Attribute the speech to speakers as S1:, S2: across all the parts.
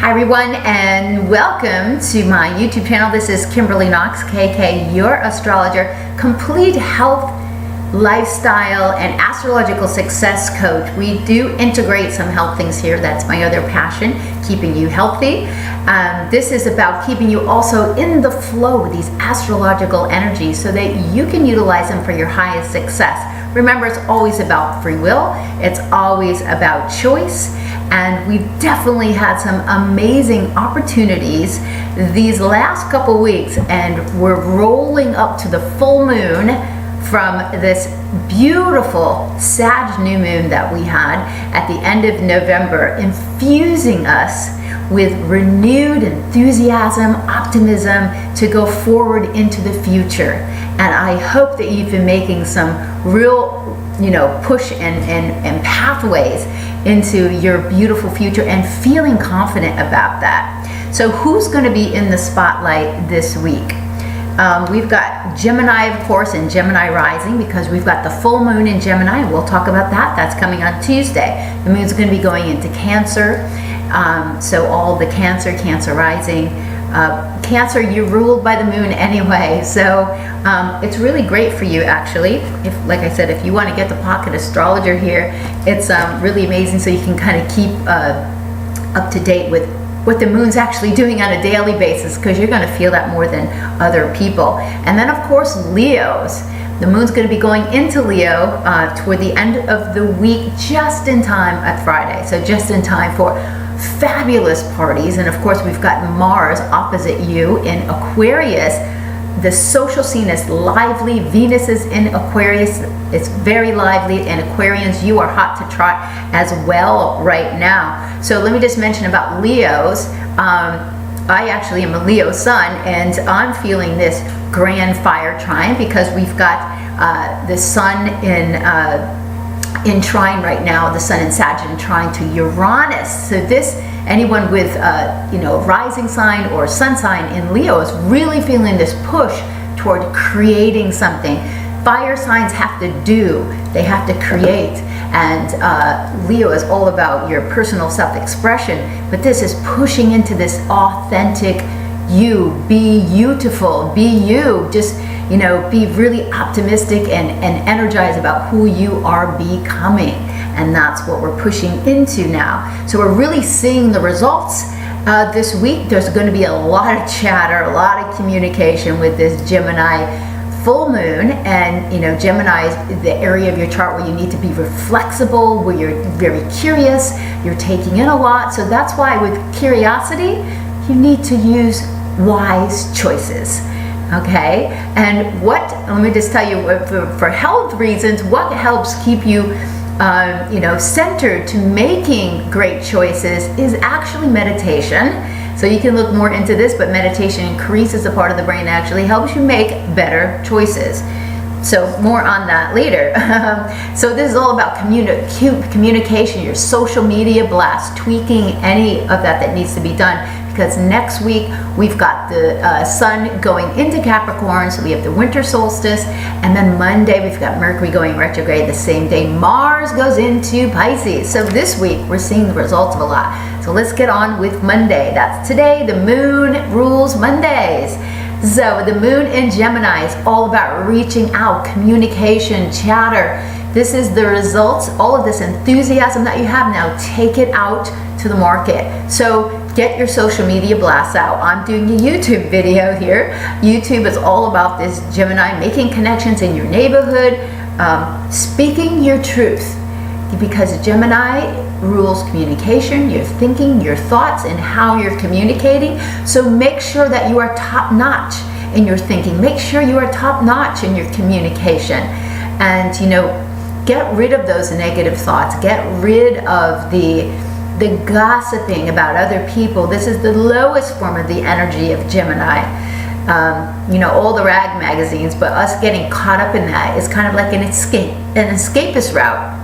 S1: Hi everyone, and welcome to my YouTube channel. This is Kimberly Knox, KK, your astrologer, complete health, lifestyle, and astrological success coach. We do integrate some health things here. That's my other passion, keeping you healthy. This is about keeping you also in the flow with these astrological energies so that you can utilize them for your highest success. Remember, it's always about free will. It's always about choice. And we've definitely had some amazing opportunities these last couple weeks, and we're rolling up to the full moon from this beautiful Sag new moon that we had at the end of November, infusing us with renewed enthusiasm, optimism to go forward into the future. And I hope that you've been making some real push and pathways into your beautiful future and feeling confident about that. So who's going to be in the spotlight this week? We've got Gemini, of course, and Gemini rising, because we've got the full moon in Gemini. We'll talk about that. That's coming on Tuesday. The moon's going to be going into Cancer. So all the Cancer rising. Cancer, you're ruled by the moon anyway, so it's really great for you, actually. If, like I said, if you want to get the pocket astrologer here, it's really amazing, so you can kind of keep up to date with what the moon's actually doing on a daily basis, because you're going to feel that more than other people. And then, of course, Leos. The moon's going to be going into Leo toward the end of the week, just in time at Friday, so just in time for fabulous parties. And of course, we've got Mars opposite you in Aquarius. The social scene is lively. Venus is in Aquarius. It's very lively, and Aquarians, you are hot to trot as well right now. So let me just mention about Leos. I actually am a Leo sun, and I'm feeling this grand fire trine because we've got the sun in trine right now, the sun in Sag in trine to Uranus. So this, anyone with rising sign or sun sign in Leo is really feeling this push toward creating something. Fire signs have to do, they have to create, and Leo is all about your personal self-expression, but this is pushing into this authentic you. Be beautiful, be you, just be really optimistic and energized about who you are becoming. And that's what we're pushing into now. So we're really seeing the results this week. There's going to be a lot of chatter, a lot of communication with this Gemini full moon. And Gemini is the area of your chart where you need to be flexible, where you're very curious, you're taking in a lot. So that's why with curiosity, you need to use wise choices. Okay, and let me just tell you, for health reasons, what helps keep you centered to making great choices is actually meditation. So you can look more into this, but meditation increases the part of the brain that actually helps you make better choices. So more on that later. So this is all about communication, your social media blast, tweaking any of that needs to be done. Because next week we've got the sun going into Capricorn, so we have the winter solstice, and then Monday we've got Mercury going retrograde the same day Mars goes into Pisces. So this week we're seeing the results of a lot. So let's get on with Monday. That's today. The moon rules Mondays. So the moon in Gemini is all about reaching out, communication, chatter. This is the results, all of this enthusiasm that you have now, take it out to the market. So get your social media blasts out. I'm doing a YouTube video here. YouTube is all about this Gemini, making connections in your neighborhood, speaking your truth, because Gemini rules communication, your thinking, your thoughts, and how you're communicating. So make sure that you are top-notch in your thinking. Make sure you are top-notch in your communication. And get rid of those negative thoughts. Get rid of the gossiping about other people. This is the lowest form of the energy of Gemini. All the rag magazines, but us getting caught up in that is kind of like an escapist route.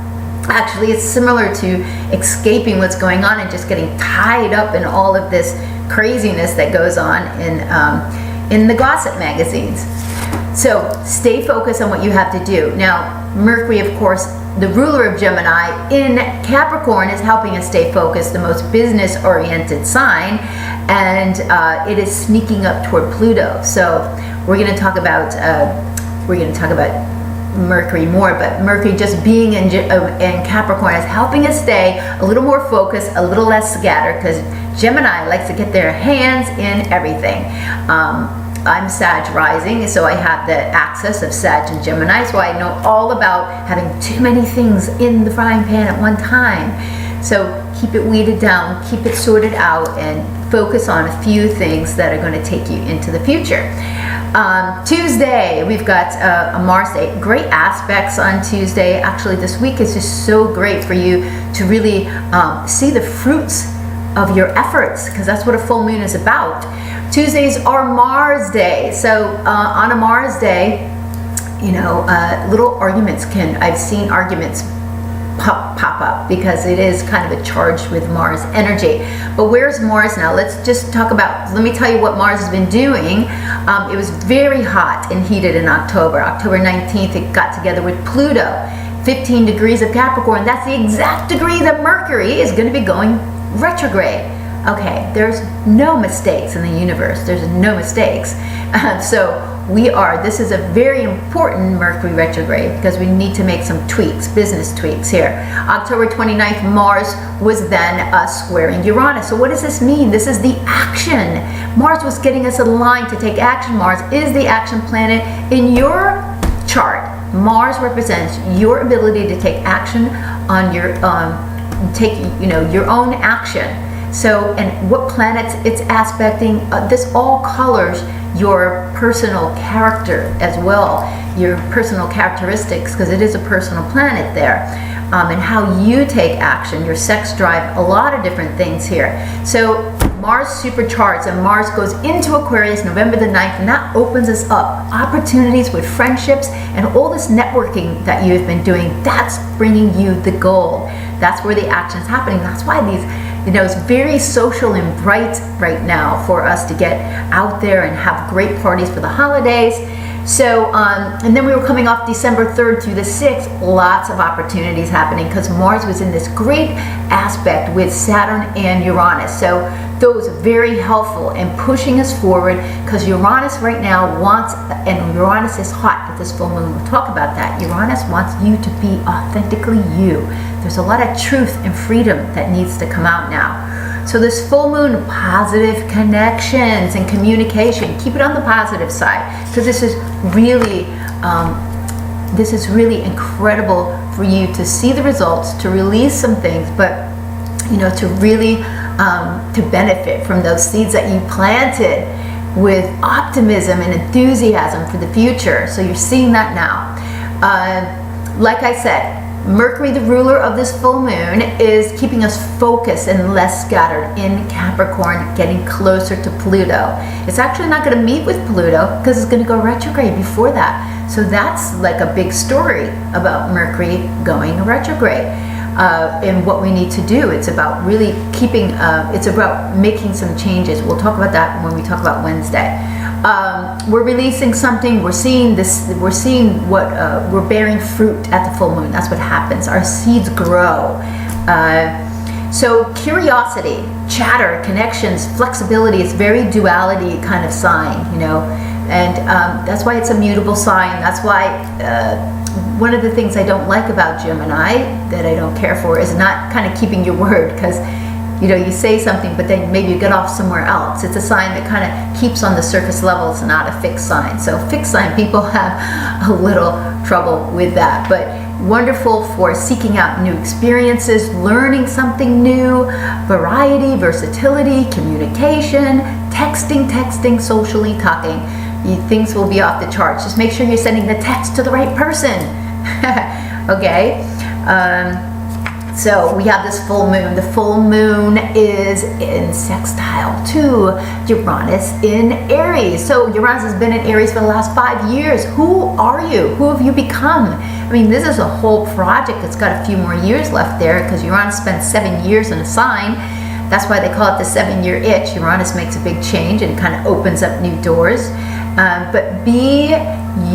S1: Actually, it's similar to escaping what's going on and just getting tied up in all of this craziness that goes on in the gossip magazines. So stay focused on what you have to do. Now, Mercury, of course, the ruler of Gemini in Capricorn is helping us stay focused, the most business-oriented sign, and it is sneaking up toward Pluto. So we're going to talk about Mercury more, but Mercury just being in Capricorn is helping us stay a little more focused, a little less scattered, because Gemini likes to get their hands in everything. I'm Sag rising, so I have the axis of Sag and Gemini, so I know all about having too many things in the frying pan at one time. So keep it weeded down, keep it sorted out, and focus on a few things that are going to take you into the future. Tuesday, we've got a Mars day. Great aspects on Tuesday. Actually, this week is just so great for you to really see the fruits of your efforts, because that's what a full moon is about. Tuesdays are Mars day. So on a Mars day, you know, little arguments I've seen arguments pop up, because it is kind of a charged with Mars energy. But where's Mars now? Let me tell you what Mars has been doing. It was very hot and heated in October. October 19th, it got together with Pluto. 15 degrees of Capricorn. That's the exact degree that Mercury is going to be going retrograde. Okay, there's no mistakes in the universe. There's no mistakes. This is a very important Mercury retrograde, because we need to make some tweaks, business tweaks here. October 29th, Mars was then squaring Uranus. So what does this mean? This is the action. Mars was getting us aligned to take action. Mars is the action planet in your chart. Mars represents your ability to take action on your your own action. So, and what planets it's aspecting, this all colors your personal character as well, your personal characteristics, because it is a personal planet there, and how you take action, your sex drive, a lot of different things here. So Mars supercharged, and Mars goes into Aquarius November the 9th, and that opens us up opportunities with friendships and all this networking that you've been doing. That's bringing you the goal. That's where the action is happening. That's why it's very social and bright right now for us to get out there and have great parties for the holidays. So, and then we were coming off December 3rd through the 6th, lots of opportunities happening, because Mars was in this great aspect with Saturn and Uranus. So those are very helpful in pushing us forward, because Uranus right now and Uranus is hot at this full moon. We'll talk about that. Uranus wants you to be authentically you. There's a lot of truth and freedom that needs to come out now. So this full moon, positive connections and communication. Keep it on the positive side, because this is really incredible for you to see the results, to release some things, but to really to benefit from those seeds that you planted with optimism and enthusiasm for the future. So you're seeing that now. Like I said, Mercury, the ruler of this full moon, is keeping us focused and less scattered in Capricorn, getting closer to Pluto. It's actually not going to meet with Pluto, because it's going to go retrograde before that. So that's like a big story about Mercury going retrograde. And what we need to do. It's about really it's about making some changes. We'll talk about that when we talk about Wednesday. We're releasing something. We're seeing what we're bearing fruit at the full moon. That's what happens. Our seeds grow. So curiosity, chatter, connections, flexibility is very duality kind of sign, and that's why it's a mutable sign. That's why one of the things I don't like about Gemini, that I don't care for, is not kind of keeping your word, because you say something, but then maybe you get off somewhere else. It's a sign that kind of keeps on the surface level. It's not a fixed sign. So fixed sign people have a little trouble with that. But wonderful for seeking out new experiences, learning something new, variety, versatility, communication, texting, socially talking. Things will be off the charts. Just make sure you're sending the text to the right person. Okay? So we have this full moon. The full moon is in sextile to Uranus in Aries. So Uranus has been in Aries for the last 5 years. Who are you? Who have you become? I mean, this is a whole project that's got a few more years left there, because Uranus spent 7 years in a sign. That's why they call it the 7-year itch. Uranus makes a big change and kind of opens up new doors. But be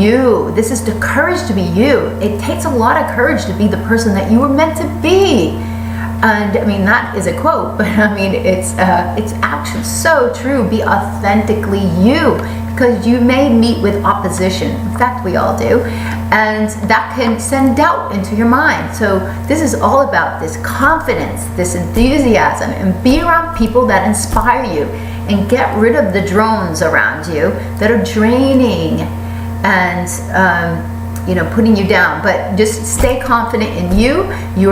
S1: you. This is the courage to be you. It takes a lot of courage to be the person that you were meant to be. And I mean, that is a quote, but I mean, it's actually so true. Be authentically you, because you may meet with opposition. In fact, we all do. And that can send doubt into your mind. So this is all about this confidence, this enthusiasm, and be around people that inspire you, and get rid of the drones around you that are draining and putting you down. But just stay confident in you. You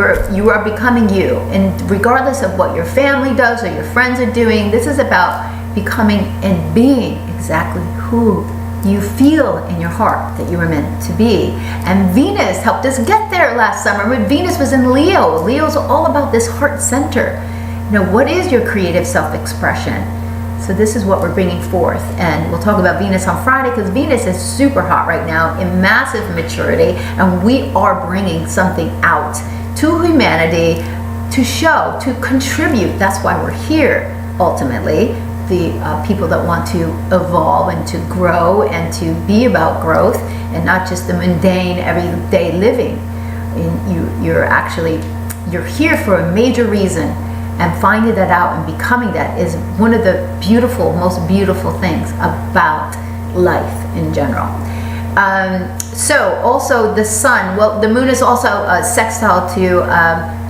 S1: are becoming you, and regardless of what your family does or your friends are doing, this is about becoming and being exactly who you feel in your heart that you were meant to be. And Venus helped us get there last summer when Venus was in Leo. Leo's all about this heart center. What is your creative self-expression? So this is what we're bringing forth, and we'll talk about Venus on Friday, because Venus is super hot right now in massive maturity, and we are bringing something out to humanity to show, to contribute. That's why we're here, ultimately, the people that want to evolve and to grow and to be about growth and not just the mundane everyday living. And you're here for a major reason. And finding that out and becoming that is one of the most beautiful things about life in general. So also the sun, well, the moon is also sextile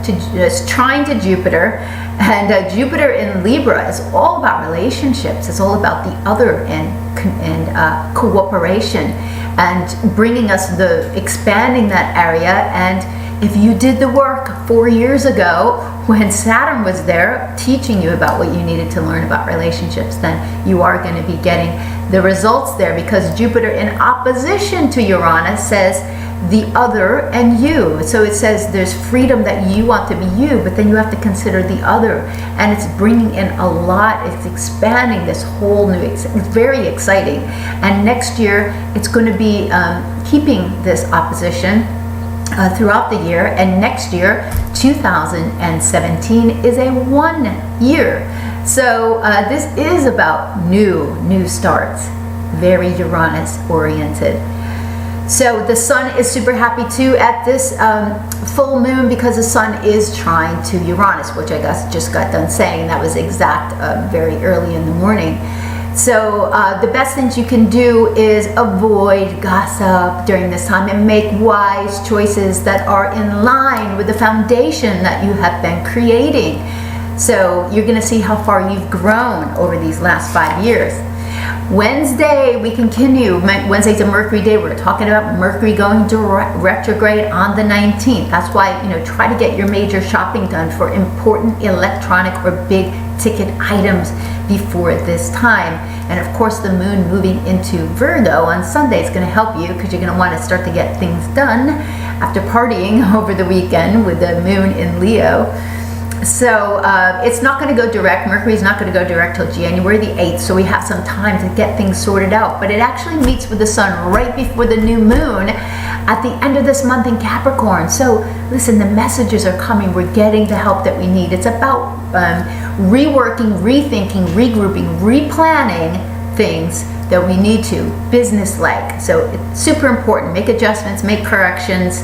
S1: is trine to Jupiter, and Jupiter in Libra is all about relationships. It's all about the other and cooperation, and bringing us expanding that area. And if you did the work 4 years ago when Saturn was there teaching you about what you needed to learn about relationships, then you are going to be getting the results there, because Jupiter in opposition to Uranus says the other and you. So it says there's freedom that you want to be you, but then you have to consider the other. And it's bringing in a lot. It's expanding this whole new, it's very exciting. And next year, it's going to be keeping this opposition throughout the year, and next year 2017 is a 1 year. So this is about new starts, very Uranus oriented. So the sun is super happy too at this full moon, because the sun is trine to Uranus, which I just got done saying. That was exact very early in the morning. So the best things you can do is avoid gossip during this time and make wise choices that are in line with the foundation that you have been creating. So you're going to see how far you've grown over these last 5 years. Wednesday, we continue. Wednesday's a Mercury day. We're talking about Mercury going retrograde on the 19th. That's why, try to get your major shopping done for important electronic or big ticket items before this time. And of course, the moon moving into Virgo on Sunday is going to help you, because you're going to want to start to get things done after partying over the weekend with the moon in Leo. So it's not going to go direct. Mercury's not going to go direct till January the 8th, so we have some time to get things sorted out. But it actually meets with the sun right before the new moon at the end of this month in Capricorn. So listen, the messages are coming. We're getting the help that we need. It's about reworking, rethinking, regrouping, replanning things that we need to, business-like. So it's super important. Make adjustments, make corrections.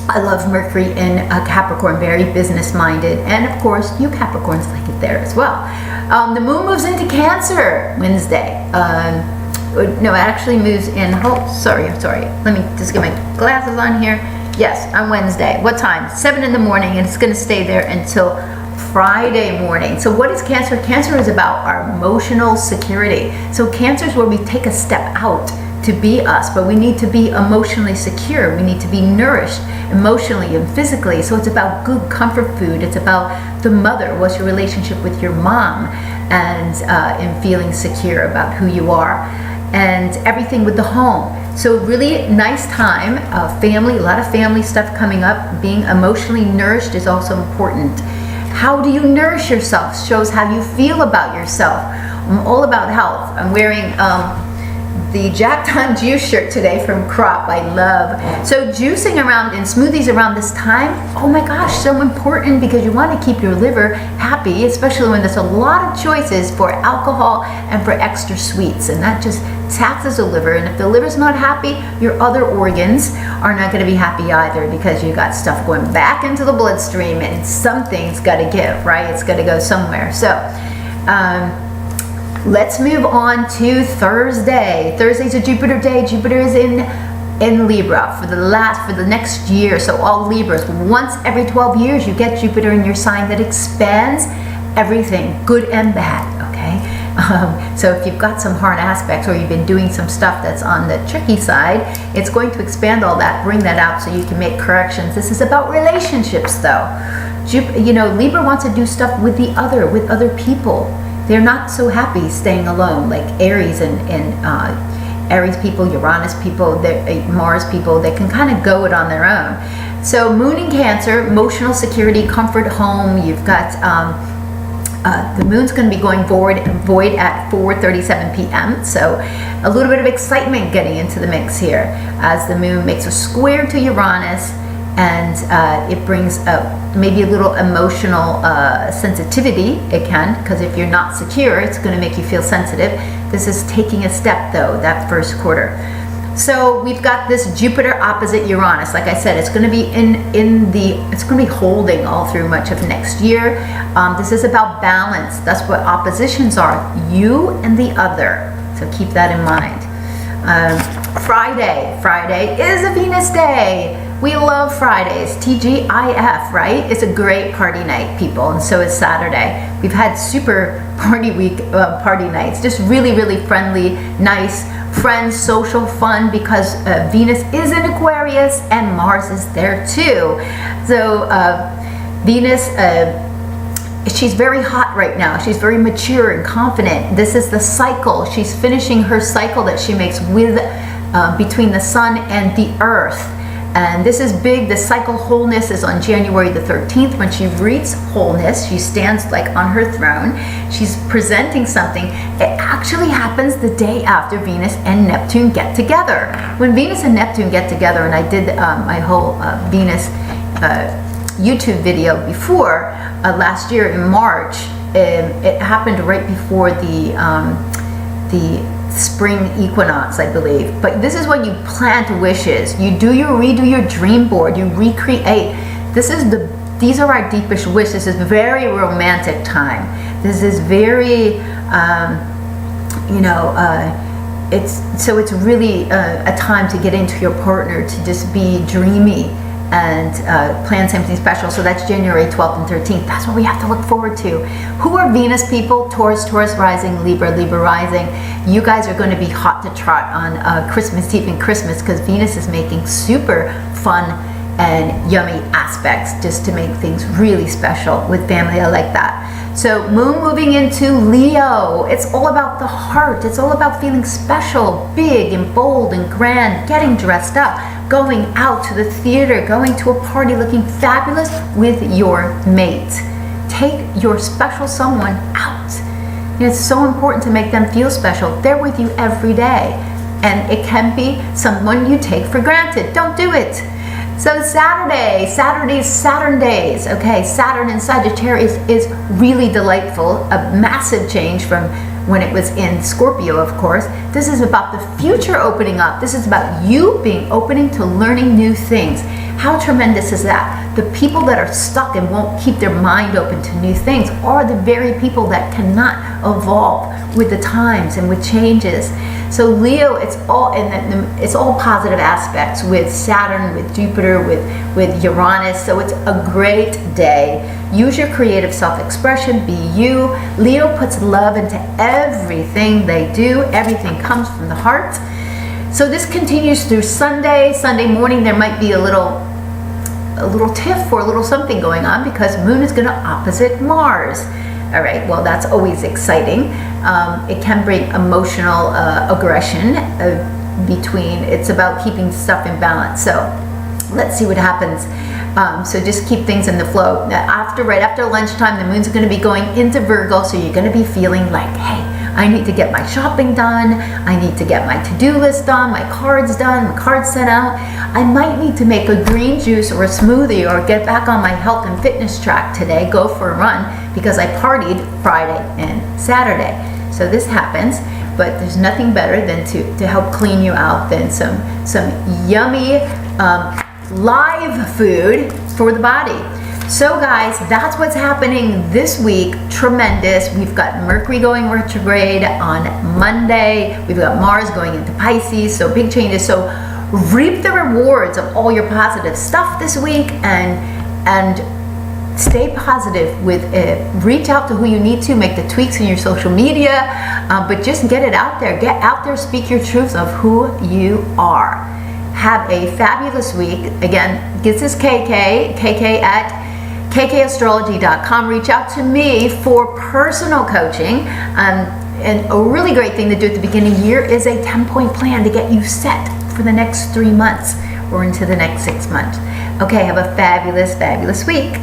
S1: I love Mercury in Capricorn, very business-minded. And of course, you Capricorns like it there as well. The moon moves into Cancer Wednesday. No, it actually moves in, sorry. Let me just get my glasses on here. Yes, on Wednesday. What time? 7 in the morning, and it's going to stay there until Friday morning. So what is Cancer? Cancer is about our emotional security. So Cancer is where we take a step out to be us, but we need to be emotionally secure. We need to be nourished emotionally and physically. So it's about good comfort food. It's about the mother. What's your relationship with your mom? And in feeling secure about who you are. And everything with the home. So really nice time, family, a lot of family stuff coming up. Being emotionally nourished is also important. How do you nourish yourself? Shows how you feel about yourself. I'm all about health. I'm wearing the Jacked On Juice shirt today from Crop. I love. So juicing around and smoothies around this time, oh my gosh, so important, because you want to keep your liver happy, especially when there's a lot of choices for alcohol and for extra sweets, and that just taxes the liver. And if the liver's not happy, your other organs are not going to be happy either, because you got stuff going back into the bloodstream, and something's got to give, right? It's got to go somewhere. So let's move on to Thursday. Thursday's a Jupiter day. Jupiter is in Libra for the next year. So all Libras, once every 12 years, you get Jupiter in your sign that expands everything, good and bad. Okay. So if you've got some hard aspects, or you've been doing some stuff that's on the tricky side, it's going to expand all that, bring that out so you can make corrections. This is about relationships, though. Libra wants to do stuff with other people. They're not so happy staying alone, like Aries and Aries people, Uranus people, Mars people. They can kind of go it on their own. So Moon in Cancer, emotional security, comfort, home. You've got the moon's going to be going void at 4:37 p.m. So a little bit of excitement getting into the mix here as the moon makes a square to Uranus, and it brings maybe a little emotional sensitivity. It can, because if you're not secure, it's going to make you feel sensitive. This is taking a step, though, that first quarter. So we've got this Jupiter opposite Uranus. Like I said, it's going to be it's going to be holding all through much of next year. This is about balance. That's what oppositions are, you and the other. So keep that in mind. Friday is a Venus day. We love Fridays, TGIF, right? It's a great party night, people, and so is Saturday. We've had super party week, party nights, just really, really friendly, nice, friends, social fun, because Venus is in Aquarius and Mars is there too. So Venus, she's very hot right now. She's very mature and confident. This is the cycle. She's finishing her cycle that she makes with between the sun and the earth. And this is big. The cycle wholeness is on January the 13th. When she reaches wholeness, she stands like on her throne. She's presenting something. It actually happens the day after Venus and Neptune get together. When Venus and Neptune get together, and I did my whole Venus YouTube video before last year in March, it happened right before the spring equinox, I believe. But this is when you plant wishes. You redo your dream board. You recreate. These are our deepest wishes. This is very romantic time. This is very, it's really a time to get into your partner, to just be dreamy and plan something special. So that's January 12th and 13th. That's what we have to look forward to. Who are Venus people? Taurus rising, Libra rising. You guys are going to be hot to trot on Christmas Eve and Christmas, because Venus is making super fun and yummy aspects just to make things really special with family. I like that. So Moon moving into Leo. It's all about the heart. It's all about feeling special, big and bold and grand, getting dressed up, going out to the theater, going to a party looking fabulous with your mate. Take your special someone out. It's so important to make them feel special. They're with you every day. And it can be someone you take for granted. Don't do it. So Saturday's Saturn days. Okay, Saturn in Sagittarius is really delightful. A massive change from when it was in Scorpio, of course. This is about the future opening up. This is about you being opening to learning new things. How tremendous is that? The people that are stuck and won't keep their mind open to new things are the very people that cannot evolve with the times and with changes. So Leo, it's all positive aspects with Saturn, with Jupiter, with Uranus. So it's a great day. Use your creative self-expression. Be you. Leo puts love into everything they do. Everything comes from the heart. So this continues through Sunday. Sunday morning there might be a little tiff or a little something going on, because Moon is going to opposite Mars. All right, well, that's always exciting. It can bring emotional aggression between. It's about keeping stuff in balance. So let's see what happens. So just keep things in the flow. Right after lunchtime, the Moon's going to be going into Virgo, so you're going to be feeling like, hey, I need to get my shopping done. I need to get my to-do list done, my cards done, my cards sent out. I might need to make a green juice or a smoothie or get back on my health and fitness track today, go for a run because I partied Friday and Saturday. So this happens, but there's nothing better than to help clean you out than some yummy live food for the body. So guys, that's what's happening this week. Tremendous. We've got Mercury going retrograde on Monday. We've got Mars going into Pisces, so big changes. So reap the rewards of all your positive stuff this week, and stay positive with it. Reach out to who you need to, make the tweaks in your social media, but just get it out there. Get out there, speak your truth of who you are. Have a fabulous week. Again, this is KK at kkastrology.com. Reach out to me for personal coaching. And a really great thing to do at the beginning of the year is a 10-point plan to get you set for the next 3 months or into the next 6 months. Okay, have a fabulous, fabulous week.